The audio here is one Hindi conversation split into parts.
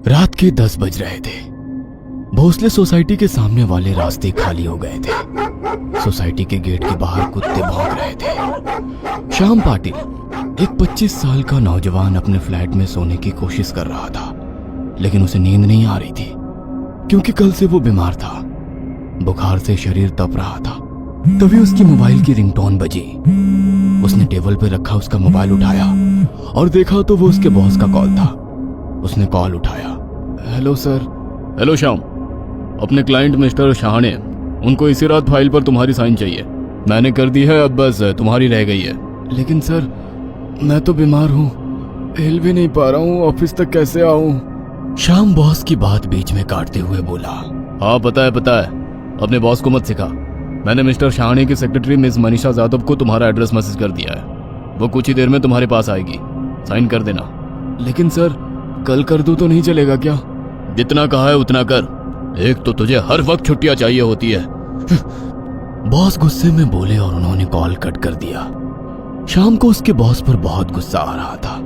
रात के 10 बज रहे थे। भोसले सोसाइटी के सामने वाले रास्ते खाली हो गए थे। सोसाइटी के गेट के बाहर कुत्ते भौंक रहे थे। श्याम पाटिल, एक 25 साल का नौजवान, अपने फ्लैट में सोने की कोशिश कर रहा था, लेकिन उसे नींद नहीं आ रही थी क्योंकि कल से वो बीमार था। बुखार से शरीर तप रहा था। तभी उसकी मोबाइल की रिंगटोन बजी। उसने टेबल पर रखा उसका मोबाइल उठाया और देखा तो वो उसके बॉस का कॉल था। उसने कॉल उठाया। Hello sir. हेलो श्याम, अपने क्लाइंट मिस्टर शाहने, उनको इसी रात फाइल पर तुम्हारी साइन चाहिए। मैंने कर दी है, अब बस तुम्हारी रह गई है। लेकिन सर, मैं तो बीमार हूँ, हिल भी नहीं पा रहा हूँ, ऑफिस तक कैसे आऊँ? श्याम बॉस की बात बीच में काटते हुए बोला। हाँ पता है, अपने बॉस को मत सिखा। मैंने मिस्टर शाहने की सेक्रेटरी मिस मनीषा जादव को तुम्हारा एड्रेस मैसेज कर दिया है। वो कुछ ही देर में तुम्हारे पास आएगी, साइन कर देना। लेकिन सर, कल कर दूं तो नहीं चलेगा क्या? जितना कहा है उतना कर, एक तो तुझे हर वक्त छुट्टियां चाहिए होती है। बॉस गुस्से में बोले और उन्होंने कॉल कट कर दिया। शाम को उसके बॉस पर बहुत गुस्सा आ रहा था,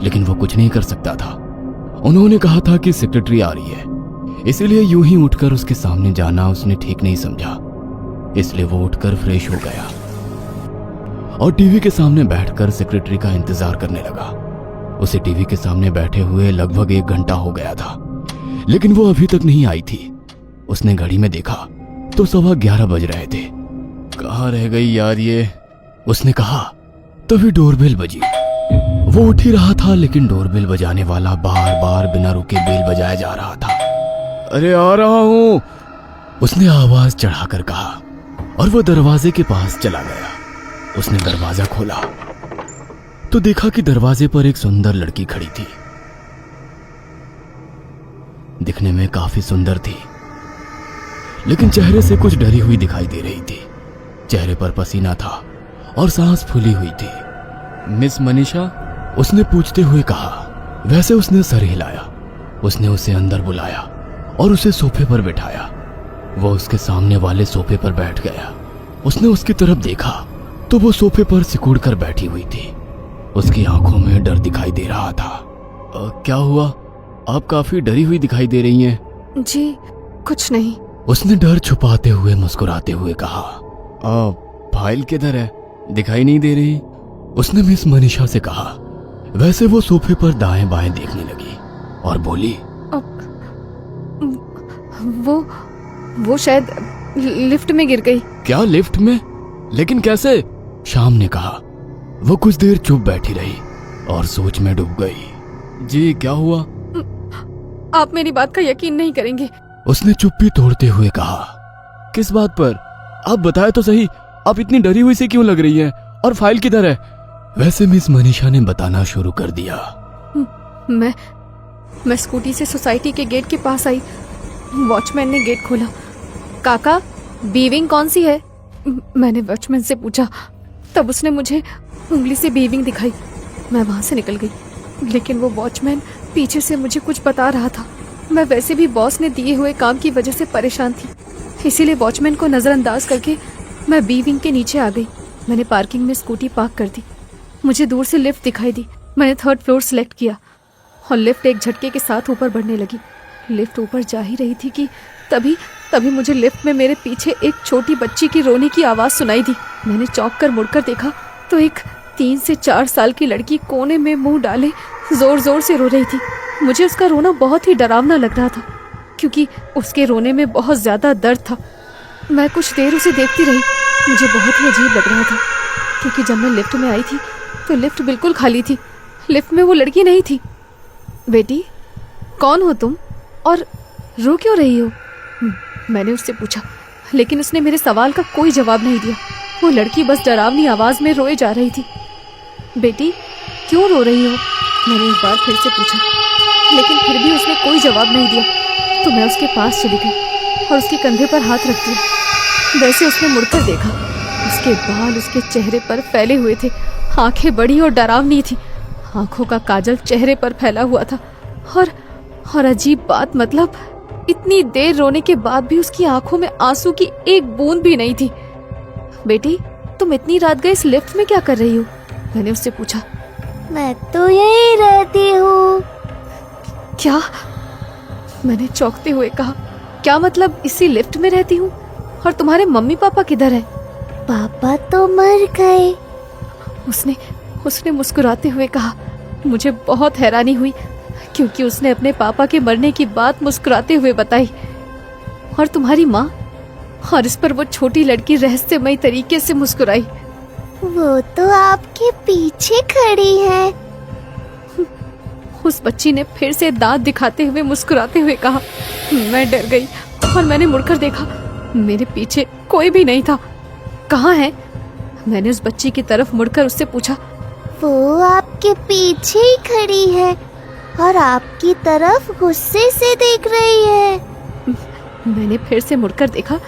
लेकिन वो कुछ नहीं कर सकता था। उन्होंने कहा था कि सेक्रेटरी आ रही है, इसीलिए यूं ही उठकर उसके सामने जाना उसने ठीक नहीं समझा। इसलिए वो उठकर फ्रेश हो गया और टीवी के सामने बैठकर सेक्रेटरी का इंतजार करने लगा। उसे टीवी के सामने बैठे हुए लगभग 1 घंटा हो गया था, लेकिन वो अभी तक नहीं आई थी। उसने घड़ी में देखा तो 11:15 बज रहे थे। कहाँ रह गई यार ये, उसने कहा। तभी डोरबेल बजी। वो उठ ही रहा था, लेकिन डोरबेल बजाने वाला बार बार बिना रुके बेल बजाया जा रहा था। अरे आ रहा हूं, उसने आवाज चढ़ाकर कहा और वो दरवाजे के पास चला गया। उसने दरवाजा खोला तो देखा कि दरवाजे पर एक सुंदर लड़की खड़ी थी। दिखने में काफी सुंदर थी, लेकिन चेहरे से कुछ डरी हुई दिखाई दे रही थी। चेहरे पर पसीना था और सांस फूली हुई थी। मिस मनीषा, उसने पूछते हुए कहा। वैसे उसने सर हिलाया। उसने उसे अंदर बुलाया और उसे सोफे पर बिठाया। वो उसके सामने वाले सोफे पर बैठ गया। उसने उसकी तरफ देखा तो वो सोफे पर सिकुड़ कर बैठी हुई थी। उसकी आंखों में डर दिखाई दे रहा था। क्या हुआ? आप काफी डरी हुई दिखाई दे रही हैं। जी कुछ नहीं, उसने डर छुपाते हुए मुस्कुराते हुए कहा। फाइल किधर है? दिखाई नहीं दे रही, उसने मिस मनीषा से कहा। वैसे वो सोफे पर दाएं बाएं देखने लगी और बोली, वो शायद लिफ्ट में गिर गई। क्या लिफ्ट में? लेकिन कैसे? श्याम ने कहा। वो कुछ देर चुप बैठी रही और सोच में डूब गई। जी क्या हुआ? आप मेरी बात का यकीन नहीं करेंगे, उसने चुप्पी तोड़ते हुए कहा। किस बात पर? आप बताए तो सही, आप इतनी डरी हुई से क्यों लग रही हैं? और फाइल किधर है? वैसे मिस मनीषा ने बताना शुरू कर दिया। मैं स्कूटी से सोसाइटी के गेट के पास आई। वॉचमैन ने गेट खोला। काका, बीविंग कौन सी है? मैंने वॉचमैन से पूछा। तब उसने मुझे उंगली से बीविंग दिखाई। मैं वहां से निकल गई, लेकिन वो वॉचमैन पीछे से मुझे कुछ बता रहा था। मैं वैसे भी बॉस ने दिए हुए काम की वजह से परेशान थी, इसीलिए वॉचमैन को नजरअंदाज करके मैं बीविंग के नीचे आ गई। मैंने पार्किंग में स्कूटी पार्क कर दी। मुझे दूर से लिफ्ट दिखाई दी। मैंने 3rd फ्लोर सेलेक्ट किया और लिफ्ट एक झटके के साथ ऊपर बढ़ने लगी। लिफ्ट ऊपर जा ही रही थी कि तभी मुझे लिफ्ट में मेरे पीछे एक छोटी बच्ची की रोने की आवाज़ सुनाई दी। मैंने चौंक कर मुड़कर देखा तो एक 3 से 4 साल की लड़की कोने में मुंह डाले जोर जोर से रो रही थी। मुझे उसका रोना बहुत ही डरावना लग रहा था, क्योंकि उसके रोने में बहुत ज़्यादा दर्द था। मैं कुछ देर उसे देखती रही। मुझे बहुत ही अजीब लग रहा था, क्योंकि जब मैं लिफ्ट में आई थी तो लिफ्ट बिल्कुल खाली थी। लिफ्ट में वो लड़की नहीं थी। बेटी, कौन हो तुम और रो क्यों रही हो? मैंने उससे पूछा, लेकिन उसने मेरे सवाल का कोई जवाब नहीं दिया। वो लड़की बस डरावनी आवाज़ में रोए जा रही थी। बेटी, क्यों रो रही हो? मैंने एक बार फिर से पूछा, लेकिन फिर भी उसने कोई जवाब नहीं दिया। तो मैं उसके पास चली गई और उसके कंधे पर हाथ रख दिया। वैसे उसने मुड़कर देखा। उसके बाल उसके चेहरे पर फैले हुए थे। आंखें बड़ी और डरावनी थी। आंखों का काजल चेहरे पर फैला हुआ था। और अजीब बात, मतलब इतनी देर रोने के बाद भी उसकी आंखों में आंसू की एक बूंद भी नहीं थी। बेटी, तुम इतनी रात गए इस लिफ्ट में क्या कर रही हो? मैंने उससे पूछा। मैं तो यही रहती हूँ। क्या? मैंने चौंकते हुए कहा, क्या मतलब इसी लिफ्ट में रहती हूँ? और तुम्हारे मम्मी पापा किधर हैं? पापा तो मर गए। उसने उसने मुस्कुराते हुए कहा। मुझे बहुत हैरानी हुई क्योंकि उसने अपने पापा के मरने की बात मुस्कुराते हुए बताई। और तुम्हारी माँ? और इस पर वो छोटी लड़की रहस्यमयी तरीके से मुस्कुराई। वो तो आपके पीछे खड़ी है। उस बच्ची ने फिर से दांत दिखाते हुए मुस्कुराते हुए कहा। मैं डर गई और मैंने मुड़कर देखा। मेरे पीछे कोई भी नहीं था। कहाँ है? मैंने उस बच्ची की तरफ मुड़कर उससे पूछा। वो आपके पीछे ही खड़ी है और आपकी तरफ गुस्से से देख रही है। मैंने फिर से मुड़कर देखा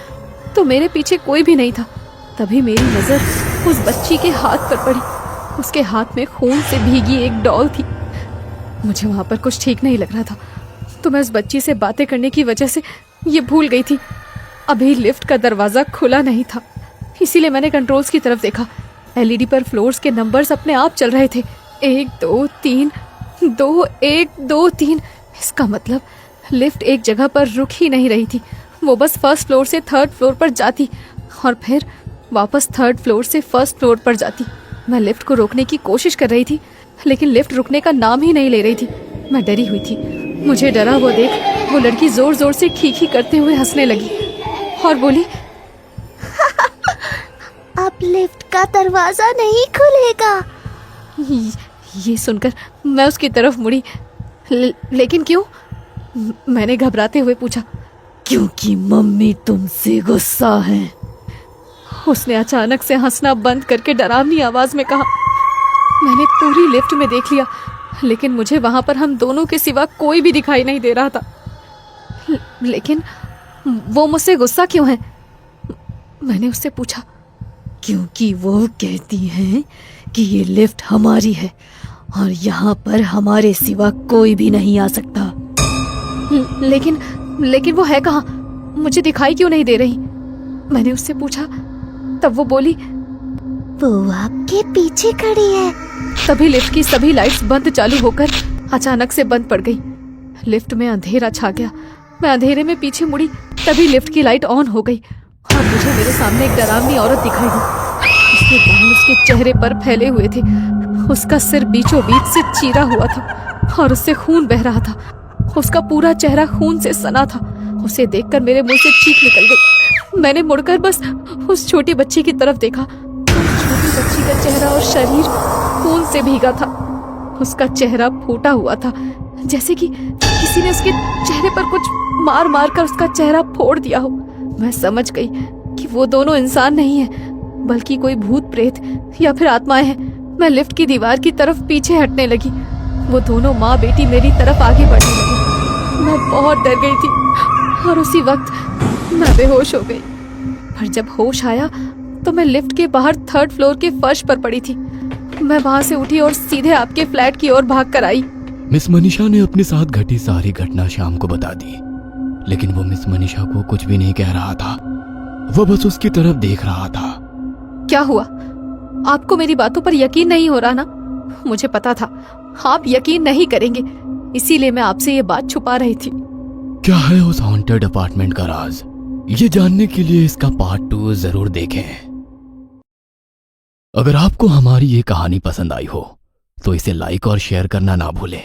तो मेरे पीछे कोई भी नहीं था। तभी मेरी नजर उस बच्ची के हाथ पर पड़ी। उसके हाथ में खून से भीगी एक डॉल थी। मुझे वहां पर कुछ ठीक नहीं लग रहा था तो मैं उस बच्ची से बातें करने की वजह से ये भूल गई थी। अभी लिफ्ट का दरवाजा खुला नहीं था, इसीलिए मैंने कंट्रोल्स की तरफ देखा। एलईडी पर फ्लोर्स के नंबर्स अपने आप चल रहे थे। 1 2 3 2 1 2 3। इसका मतलब लिफ्ट एक जगह पर रुक ही नहीं रही थी। वो बस फर्स्ट फ्लोर से थर्ड फ्लोर पर जाती और फिर वापस थर्ड फ्लोर से फर्स्ट फ्लोर पर जाती। मैं लिफ्ट को रोकने की कोशिश कर रही थी लेकिन लिफ्ट रुकने का नाम ही नहीं ले रही थी। मैं डरी हुई थी। मुझे डरा हुआ देख वो लड़की जोर जोर से खीखी करते हुए हंसने लगी और बोली, अब लिफ्ट का दरवाजा नहीं खुलेगा। ये सुनकर मैं उसकी तरफ मुड़ी। लेकिन क्यों? मैंने घबराते हुए पूछा। क्योंकि मम्मी तुमसे गुस्सा है, उसने अचानक से हंसना बंद करके डरावनी आवाज में कहा। मैंने पूरी लिफ्ट में देख लिया लेकिन मुझे वहां पर हम दोनों के सिवा कोई भी दिखाई नहीं दे रहा था। लेकिन वो मुझसे गुस्सा क्यों है? मैंने उससे पूछा। क्योंकि वो कहती हैं कि ये लिफ्ट हमारी है और यहाँ पर हमारे सिवा कोई भी नहीं आ सकता। लेकिन वो है कहाँ? मुझे दिखाई क्यों नहीं दे रही? मैंने उससे पूछा। तब वो बोली, वो आपके पीछे खड़ी है। तभी लिफ्ट की सभी लाइट्स बंद चालू होकर अचानक से बंद पड़ गई। लिफ्ट में अंधेरा छा गया। मैं अंधेरे में पीछे मुड़ी तभी लिफ्ट की लाइट ऑन हो गई और मुझे मेरे सामने एक डरावनी औरत दिखाई दी। उसके बाल उसके चेहरे पर फैले हुए थे। उसका सिर बीचों बीच से चीरा हुआ था और उससे खून बह रहा था। उसका पूरा चेहरा खून से सना था। उसे देखकर मेरे मुंह से चीख निकल गई। मैंने मुड़कर बस उस छोटी बच्ची की तरफ देखा। छोटी बच्ची का चेहरा और शरीर खून से भीगा था। उसका चेहरा फूटा हुआ था, जैसे कि किसी ने उसके चेहरे पर कुछ मार मार कर उसका चेहरा फोड़ दिया हो। मैं समझ गई कि वो दोनों इंसान नहीं है बल्कि कोई भूत प्रेत या फिर आत्माएं हैं। मैं लिफ्ट की दीवार की तरफ पीछे हटने लगी। वो दोनों माँ बेटी मेरी तरफ आगे बढ़ने लगी। मैं बहुत डर गई थी और उसी वक्त मैं बेहोश हो गई। पर जब होश आया तो मैं लिफ्ट के बाहर थर्ड फ्लोर के फर्श पर पड़ी थी। मैं वहां से उठी और सीधे आपके फ्लैट की ओर भाग कर आई। मिस मनीषा ने अपने साथ घटी सारी घटना शाम को बता दी लेकिन वो मिस मनीषा को कुछ भी नहीं कह रहा था। वो बस उसकी तरफ देख रहा था। क्या हुआ? आपको मेरी बातों पर यकीन नहीं हो रहा ना? मुझे पता था आप यकीन नहीं करेंगे, इसीलिए मैं आपसे ये बात छुपा रही थी। क्या है उस हॉन्टेड अपार्टमेंट का राज? ये जानने के लिए इसका पार्ट 2 जरूर देखें। अगर आपको हमारी ये कहानी पसंद आई हो तो इसे लाइक और शेयर करना ना भूलें।